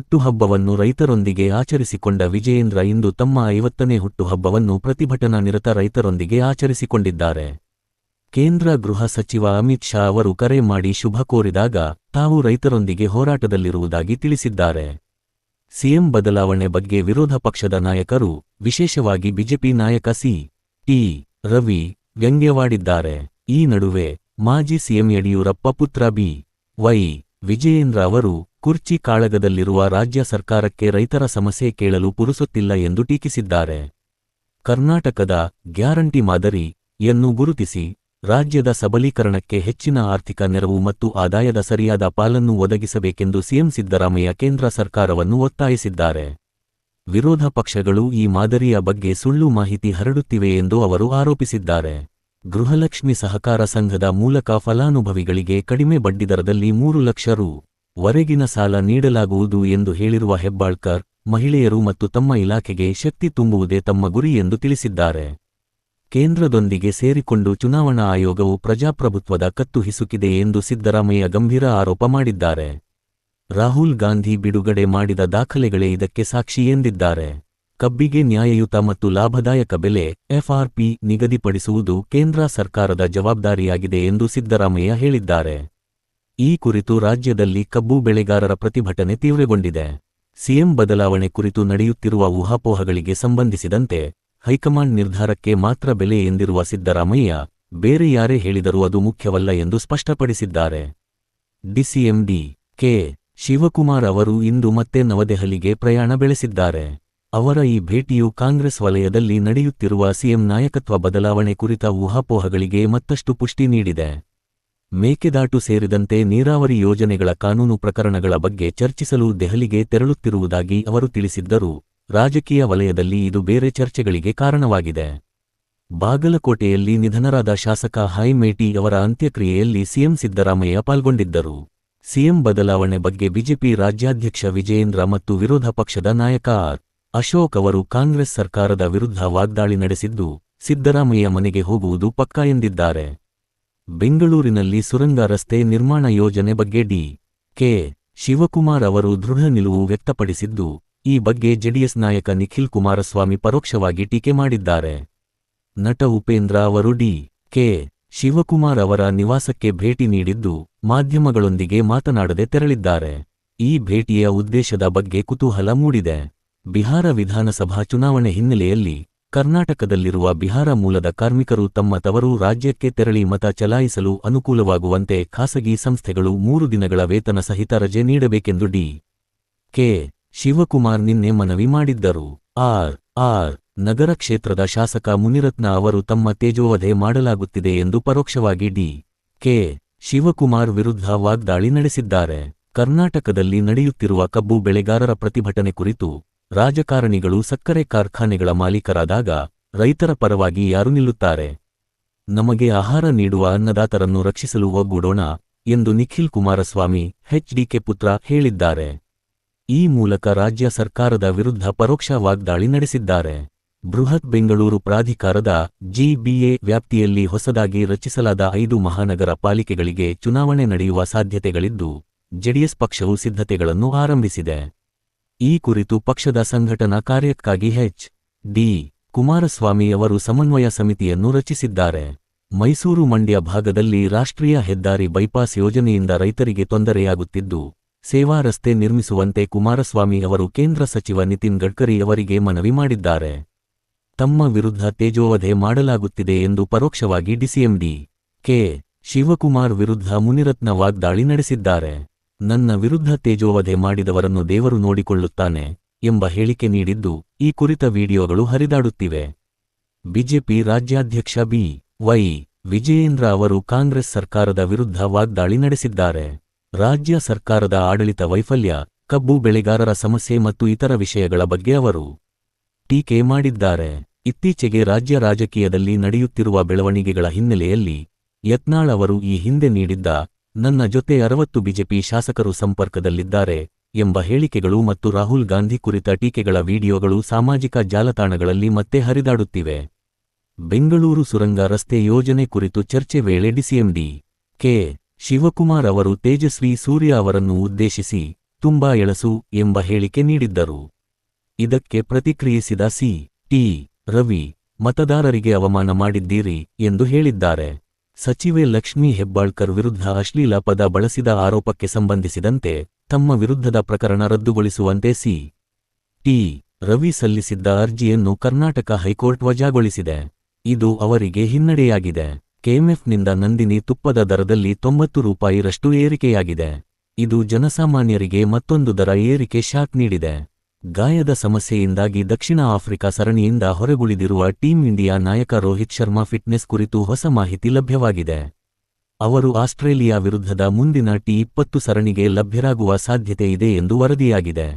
ಹುಟ್ಟುಹಬ್ಬವನ್ನು ರೈತರೊಂದಿಗೆ ಆಚರಿಸಿಕೊಂಡ ವಿಜಯೇಂದ್ರ ಇಂದು ತಮ್ಮ 50ನೇ ಹುಟ್ಟುಹಬ್ಬವನ್ನು ಪ್ರತಿಭಟನಾ ನಿರತ ರೈತರೊಂದಿಗೆ ಆಚರಿಸಿಕೊಂಡಿದ್ದಾರೆ. ಕೇಂದ್ರ ಗೃಹ ಸಚಿವ ಅಮಿತ್ ಶಾ ಅವರು ಕರೆ ಮಾಡಿ ಶುಭ ಕೋರಿದಾಗ ತಾವು ರೈತರೊಂದಿಗೆ ಹೋರಾಟದಲ್ಲಿರುವುದಾಗಿ ತಿಳಿಸಿದ್ದಾರೆ. ಸಿಎಂ ಬದಲಾವಣೆ ಬಗ್ಗೆ ವಿರೋಧ ಪಕ್ಷದ ನಾಯಕರು, ವಿಶೇಷವಾಗಿ ಬಿಜೆಪಿ ನಾಯಕ ಸಿ.ಟಿ. ರವಿ ವ್ಯಂಗ್ಯವಾಡಿದ್ದಾರೆ. ಈ ನಡುವೆ ಮಾಜಿ ಸಿಎಂ ಯಡಿಯೂರಪ್ಪ ಪುತ್ರ ಬಿ.ವೈ. ವಿಜಯೇಂದ್ರ ಅವರು ಕುರ್ಚಿ ಕಾಳಗದಲ್ಲಿರುವ ರಾಜ್ಯ ಸರ್ಕಾರಕ್ಕೆ ರೈತರ ಸಮಸ್ಯೆ ಕೇಳಲು ಪುರುಸೊತ್ತಿಲ್ಲ ಎಂದು ಟೀಕಿಸಿದ್ದಾರೆ. ಕರ್ನಾಟಕದ ಗ್ಯಾರಂಟಿ ಮಾದರಿಯನ್ನು ಗುರುತಿಸಿ ರಾಜ್ಯದ ಸಬಲೀಕರಣಕ್ಕೆ ಹೆಚ್ಚಿನ ಆರ್ಥಿಕ ನೆರವು ಮತ್ತು ಆದಾಯದ ಸರಿಯಾದ ಪಾಲನ್ನು ಒದಗಿಸಬೇಕೆಂದು ಸಿಎಂ ಸಿದ್ದರಾಮಯ್ಯ ಕೇಂದ್ರ ಸರ್ಕಾರವನ್ನು ಒತ್ತಾಯಿಸಿದ್ದಾರೆ. ವಿರೋಧ ಪಕ್ಷಗಳು ಈ ಮಾದರಿಯ ಬಗ್ಗೆ ಸುಳ್ಳು ಮಾಹಿತಿ ಹರಡುತ್ತಿವೆ ಎಂದು ಅವರು ಆರೋಪಿಸಿದ್ದಾರೆ. ಗೃಹಲಕ್ಷ್ಮಿ ಸಹಕಾರ ಸಂಘದ ಮೂಲಕ ಫಲಾನುಭವಿಗಳಿಗೆ ಕಡಿಮೆ ಬಡ್ಡಿದರದಲ್ಲಿ 3 ಲಕ್ಷ ರೂ. ವರೆಗಿನ ಸಾಲ ನೀಡಲಾಗುವುದು ಎಂದು ಹೇಳಿರುವ ಹೆಬ್ಬಾಳ್ಕರ್, ಮಹಿಳೆಯರು ಮತ್ತು ತಮ್ಮ ಇಲಾಖೆಗೆ ಶಕ್ತಿ ತುಂಬುವುದೇ ತಮ್ಮ ಗುರಿ ಎಂದು ತಿಳಿಸಿದ್ದಾರೆ. ಕೇಂದ್ರದೊಂದಿಗೆ ಸೇರಿಕೊಂಡು ಚುನಾವಣಾ ಆಯೋಗವು ಪ್ರಜಾಪ್ರಭುತ್ವದ ಕತ್ತು ಹಿಸುಕಿದೆ ಎಂದು ಸಿದ್ದರಾಮಯ್ಯ ಗಂಭೀರ ಆರೋಪ ಮಾಡಿದ್ದಾರೆ. ರಾಹುಲ್ ಗಾಂಧಿ ಬಿಡುಗಡೆ ಮಾಡಿದ ದಾಖಲೆಗಳೇ ಇದಕ್ಕೆ ಸಾಕ್ಷಿ ಎಂದಿದ್ದಾರೆ. ಕಬ್ಬಿಗೆ ನ್ಯಾಯಯುತ ಮತ್ತು ಲಾಭದಾಯಕ ಬೆಲೆ ಎಫ್ಆರ್ಪಿ ನಿಗದಿಪಡಿಸುವುದು ಕೇಂದ್ರ ಸರ್ಕಾರದ ಜವಾಬ್ದಾರಿಯಾಗಿದೆ ಎಂದು ಸಿದ್ದರಾಮಯ್ಯ ಹೇಳಿದ್ದಾರೆ. ಈ ಕುರಿತು ರಾಜ್ಯದಲ್ಲಿ ಕಬ್ಬು ಬೆಳೆಗಾರರ ಪ್ರತಿಭಟನೆ ತೀವ್ರಗೊಂಡಿದೆ. ಸಿಎಂ ಬದಲಾವಣೆ ಕುರಿತು ನಡೆಯುತ್ತಿರುವ ಊಹಾಪೋಹಗಳಿಗೆ ಸಂಬಂಧಿಸಿದಂತೆ ಹೈಕಮಾಂಡ್ ನಿರ್ಧಾರಕ್ಕೆ ಮಾತ್ರ ಬೆಲೆ ಎಂದಿರುವ ಸಿದ್ದರಾಮಯ್ಯ, ಬೇರೆ ಯಾರೇ ಹೇಳಿದರೂ ಅದು ಮುಖ್ಯವಲ್ಲ ಎಂದು ಸ್ಪಷ್ಟಪಡಿಸಿದ್ದಾರೆ. ಡಿಸಿಎಂ ಡಿ.ಕೆ. ಶಿವಕುಮಾರ್ ಅವರು ಇಂದು ಮತ್ತೆ ನವದೆಹಲಿಗೆ ಪ್ರಯಾಣ ಬೆಳೆಸಿದ್ದಾರೆ. ಅವರ ಈ ಭೇಟಿಯು ಕಾಂಗ್ರೆಸ್ ವಲಯದಲ್ಲಿ ನಡೆಯುತ್ತಿರುವ ಸಿಎಂ ನಾಯಕತ್ವ ಬದಲಾವಣೆ ಕುರಿತ ಊಹಾಪೋಹಗಳಿಗೆ ಮತ್ತಷ್ಟು ಪುಷ್ಟಿ ನೀಡಿದೆ. ಮೇಕೆದಾಟು ಸೇರಿದಂತೆ ನೀರಾವರಿ ಯೋಜನೆಗಳ ಕಾನೂನು ಪ್ರಕರಣಗಳ ಬಗ್ಗೆ ಚರ್ಚಿಸಲು ದೆಹಲಿಗೆ ತೆರಳುತ್ತಿರುವುದಾಗಿ ಅವರು ತಿಳಿಸಿದ್ದರು. ರಾಜಕೀಯ ವಲಯದಲ್ಲಿ ಇದು ಬೇರೆ ಚರ್ಚೆಗಳಿಗೆ ಕಾರಣವಾಗಿದೆ. ಬಾಗಲಕೋಟೆಯಲ್ಲಿ ನಿಧನರಾದ ಶಾಸಕ ಹೈಮೇಟಿ ಅವರ ಅಂತ್ಯಕ್ರಿಯೆಯಲ್ಲಿ ಸಿಎಂ ಸಿದ್ದರಾಮಯ್ಯ ಪಾಲ್ಗೊಂಡಿದ್ದರು. ಸಿಎಂ ಬದಲಾವಣೆ ಬಗ್ಗೆ ಬಿಜೆಪಿ ರಾಜ್ಯಾಧ್ಯಕ್ಷ ವಿಜಯೇಂದ್ರ ಮತ್ತು ವಿರೋಧ ಪಕ್ಷದ ನಾಯಕ ಆರ್. ಅಶೋಕ್ ಅವರು ಕಾಂಗ್ರೆಸ್ ಸರ್ಕಾರದ ವಿರುದ್ಧ ವಾಗ್ದಾಳಿ ನಡೆಸಿದ್ದು, ಸಿದ್ದರಾಮಯ್ಯ ಮನೆಗೆ ಹೋಗುವುದು ಪಕ್ಕಾ ಎಂದಿದ್ದಾರೆ. ಬೆಂಗಳೂರಿನಲ್ಲಿ ಸುರಂಗ ರಸ್ತೆ ನಿರ್ಮಾಣ ಯೋಜನೆ ಬಗ್ಗೆ ಡಿ.ಕೆ. ಶಿವಕುಮಾರ್ ಅವರು ದೃಢ ನಿಲುವು ವ್ಯಕ್ತಪಡಿಸಿದ್ದು, ಈ ಬಗ್ಗೆ ಜೆಡಿಎಸ್ ನಾಯಕ ನಿಖಿಲ್ ಕುಮಾರಸ್ವಾಮಿ ಪರೋಕ್ಷವಾಗಿ ಟೀಕೆ ಮಾಡಿದ್ದಾರೆ. ನಟ ಉಪೇಂದ್ರ ಅವರು ಡಿ.ಕೆ. ಶಿವಕುಮಾರ್ ಅವರ ನಿವಾಸಕ್ಕೆ ಭೇಟಿ ನೀಡಿದ್ದು, ಮಾಧ್ಯಮಗಳೊಂದಿಗೆ ಮಾತನಾಡದೆ ತೆರಳಿದ್ದಾರೆ. ಈ ಭೇಟಿಯ ಉದ್ದೇಶದ ಬಗ್ಗೆ ಕುತೂಹಲ ಮೂಡಿದೆ. ಬಿಹಾರ ವಿಧಾನಸಭಾ ಚುನಾವಣೆ ಹಿನ್ನೆಲೆಯಲ್ಲಿ ಕರ್ನಾಟಕದಲ್ಲಿರುವ ಬಿಹಾರ ಮೂಲದ ಕಾರ್ಮಿಕರು ತಮ್ಮ ತವರು ರಾಜ್ಯಕ್ಕೆ ತೆರಳಿ ಮತ ಚಲಾಯಿಸಲು ಅನುಕೂಲವಾಗುವಂತೆ ಖಾಸಗಿ ಸಂಸ್ಥೆಗಳು 3 ದಿನಗಳ ವೇತನ ಸಹಿತ ರಜೆ ನೀಡಬೇಕೆಂದು ಡಿ.ಕೆ. ಶಿವಕುಮಾರ್ ನಿನ್ನೆ ಮನವಿ ಮಾಡಿದ್ದರು. ಆರ್. ನಗರ ಕ್ಷೇತ್ರದ ಶಾಸಕ ಮುನಿರತ್ನ ಅವರು ತಮ್ಮ ತೇಜೋವಧೆ ಮಾಡಲಾಗುತ್ತಿದೆ ಎಂದು ಪರೋಕ್ಷವಾಗಿ ಡಿ.ಕೆ. ಶಿವಕುಮಾರ್ ವಿರುದ್ಧ ವಾಗ್ದಾಳಿ ನಡೆಸಿದ್ದಾರೆ. ಕರ್ನಾಟಕದಲ್ಲಿ ನಡೆಯುತ್ತಿರುವ ಕಬ್ಬು ಬೆಳೆಗಾರರ ಪ್ರತಿಭಟನೆ ಕುರಿತು ರಾಜಕಾರಣಿಗಳು ಸಕ್ಕರೆ ಕಾರ್ಖಾನೆಗಳ ಮಾಲೀಕರಾದಾಗ ರೈತರ ಪರವಾಗಿ ಯಾರು ನಿಲ್ಲುತ್ತಾರೆ? ನಮಗೆ ಆಹಾರ ನೀಡುವ ಅನ್ನದಾತರನ್ನು ರಕ್ಷಿಸಲು ಒಗ್ಗೂಡೋಣ ಎಂದು ನಿಖಿಲ್ ಕುಮಾರಸ್ವಾಮಿ ಎಚ್.ಡಿ.ಕೆ. ಪುತ್ರ ಹೇಳಿದ್ದಾರೆ. ಈ ಮೂಲಕ ರಾಜ್ಯ ಸರ್ಕಾರದ ವಿರುದ್ಧ ಪರೋಕ್ಷ ವಾಗ್ದಾಳಿ ನಡೆಸಿದ್ದಾರೆ. ಬೃಹತ್ ಬೆಂಗಳೂರು ಪ್ರಾಧಿಕಾರದ ಜಿಬಿಎ ವ್ಯಾಪ್ತಿಯಲ್ಲಿ ಹೊಸದಾಗಿ ರಚಿಸಲಾದ 5 ಮಹಾನಗರ ಪಾಲಿಕೆಗಳಿಗೆ ಚುನಾವಣೆ ನಡೆಯುವ ಸಾಧ್ಯತೆಗಳಿದ್ದು, ಜೆಡಿಎಸ್ ಪಕ್ಷವು ಸಿದ್ಧತೆಗಳನ್ನು ಆರಂಭಿಸಿದೆ. ಈ ಕುರಿತು ಪಕ್ಷದ ಸಂಘಟನಾ ಕಾರ್ಯಕ್ಕಾಗಿ ಎಚ್.ಡಿ. ಕುಮಾರಸ್ವಾಮಿ ಅವರು ಸಮನ್ವಯ ಸಮಿತಿಯನ್ನು ರಚಿಸಿದ್ದಾರೆ. ಮೈಸೂರು ಮಂಡ್ಯ ಭಾಗದಲ್ಲಿ ರಾಷ್ಟ್ರೀಯ ಹೆದ್ದಾರಿ ಬೈಪಾಸ್ ಯೋಜನೆಯಿಂದ ರೈತರಿಗೆ ತೊಂದರೆಯಾಗುತ್ತಿದ್ದು, ಸೇವಾ ರಸ್ತೆ ನಿರ್ಮಿಸುವಂತೆ ಕುಮಾರಸ್ವಾಮಿ ಅವರು ಕೇಂದ್ರ ಸಚಿವ ನಿತಿನ್ ಗಡ್ಕರಿ ಅವರಿಗೆ ಮನವಿ ಮಾಡಿದ್ದಾರೆ. ತಮ್ಮ ವಿರುದ್ಧ ತೇಜೋವಧೆ ಮಾಡಲಾಗುತ್ತಿದೆ ಎಂದು ಪರೋಕ್ಷವಾಗಿ ಡಿಸಿಎಂ ಡಿ.ಕೆ. ಶಿವಕುಮಾರ್ ವಿರುದ್ಧ ಮುನಿರತ್ನ ವಾಗ್ದಾಳಿ ನಡೆಸಿದ್ದಾರೆ. ನನ್ನ ವಿರುದ್ಧ ತೇಜೋವಧೆ ಮಾಡಿದವರನ್ನು ದೇವರು ನೋಡಿಕೊಳ್ಳುತ್ತಾನೆ ಎಂಬ ಹೇಳಿಕೆ ನೀಡಿದ್ದು, ಈ ಕುರಿತ ವಿಡಿಯೋಗಳು ಹರಿದಾಡುತ್ತಿವೆ. ಬಿಜೆಪಿ ರಾಜ್ಯಾಧ್ಯಕ್ಷ ಬಿ.ವೈ. ವಿಜಯೇಂದ್ರ ಅವರು ಕಾಂಗ್ರೆಸ್ ಸರ್ಕಾರದ ವಿರುದ್ಧ ವಾಗ್ದಾಳಿ ನಡೆಸಿದ್ದಾರೆ. ರಾಜ್ಯ ಸರ್ಕಾರದ ಆಡಳಿತ ವೈಫಲ್ಯ, ಕಬ್ಬು ಬೆಳೆಗಾರರ ಸಮಸ್ಯೆ ಮತ್ತು ಇತರ ವಿಷಯಗಳ ಬಗ್ಗೆ ಅವರು ಟೀಕೆ ಮಾಡಿದ್ದಾರೆ. ಇತ್ತೀಚೆಗೆ ರಾಜ್ಯ ರಾಜಕೀಯದಲ್ಲಿ ನಡೆಯುತ್ತಿರುವ ಬೆಳವಣಿಗೆಗಳ ಹಿನ್ನೆಲೆಯಲ್ಲಿ ಯತ್ನಾಳ್ ಅವರು ಈ ಹಿಂದೆ ನೀಡಿದ್ದ ನನ್ನ ಜೊತೆ 60 ಬಿಜೆಪಿ ಶಾಸಕರು ಸಂಪರ್ಕದಲ್ಲಿದ್ದಾರೆ ಎಂಬ ಹೇಳಿಕೆಗಳು ಮತ್ತು ರಾಹುಲ್ ಗಾಂಧಿ ಕುರಿತ ಟೀಕೆಗಳ ವಿಡಿಯೋಗಳು ಸಾಮಾಜಿಕ ಜಾಲತಾಣಗಳಲ್ಲಿ ಮತ್ತೆ ಹರಿದಾಡುತ್ತಿವೆ. ಬೆಂಗಳೂರು ಸುರಂಗ ರಸ್ತೆ ಯೋಜನೆ ಕುರಿತು ಚರ್ಚೆ ವೇಳೆ ಡಿಸಿಎಂ ಡಿ.ಕೆ. ಶಿವಕುಮಾರ್ ಅವರು ತೇಜಸ್ವಿ ಸೂರ್ಯ ಅವರನ್ನು ಉದ್ದೇಶಿಸಿ ತುಂಬಾ ಎಳಸು ಎಂಬ ಹೇಳಿಕೆ ನೀಡಿದ್ದರು. ಇದಕ್ಕೆ ಪ್ರತಿಕ್ರಿಯಿಸಿದ ಸಿ.ಟಿ. ರವಿ, ಮತದಾರರಿಗೆ ಅವಮಾನ ಮಾಡಿದ್ದೀರಿ ಎಂದು ಹೇಳಿದ್ದಾರೆ. ಸಚಿವೆ ಲಕ್ಷ್ಮೀ ಹೆಬ್ಬಾಳ್ಕರ್ ವಿರುದ್ಧ ಅಶ್ಲೀಲ ಪದ ಬಳಸಿದ ಆರೋಪಕ್ಕೆ ಸಂಬಂಧಿಸಿದಂತೆ ತಮ್ಮ ವಿರುದ್ಧದ ಪ್ರಕರಣ ರದ್ದುಗೊಳಿಸುವಂತೆ ಸಿ.ಟಿ. ರವಿ ಸಲ್ಲಿಸಿದ್ದ ಅರ್ಜಿಯನ್ನು ಕರ್ನಾಟಕ ಹೈಕೋರ್ಟ್ ವಜಾಗೊಳಿಸಿದೆ. ಇದು ಅವರಿಗೆ ಹಿನ್ನಡೆಯಾಗಿದೆ. ಕೆಎಂಎಫ್ನಿಂದ ನಂದಿನಿ ತುಪ್ಪದ ದರದಲ್ಲಿ 90 ರೂಪಾಯಿರಷ್ಟು ಏರಿಕೆಯಾಗಿದೆ. ಇದು ಜನಸಾಮಾನ್ಯರಿಗೆ ಮತ್ತೊಂದು ದರ ಏರಿಕೆ ಶಾಕ್ ನೀಡಿದೆ. ಗಾಯದ ಸಮಸ್ಯೆಯಿಂದಾಗಿ ದಕ್ಷಿಣ ಆಫ್ರಿಕಾ ಸರಣಿಯಿಂದ ಹೊರಗುಳಿದಿರುವ ಟೀಂ ಇಂಡಿಯಾ ನಾಯಕ ರೋಹಿತ್ ಶರ್ಮಾ ಫಿಟ್ನೆಸ್ ಕುರಿತು ಹೊಸ ಮಾಹಿತಿ ಲಭ್ಯವಾಗಿದೆ. ಅವರು ಆಸ್ಟ್ರೇಲಿಯಾ ವಿರುದ್ಧದ ಮುಂದಿನ ಟಿ20 ಸರಣಿಗೆ ಲಭ್ಯರಾಗುವ ಸಾಧ್ಯತೆ ಇದೆ ಎಂದು ವರದಿಯಾಗಿದೆ.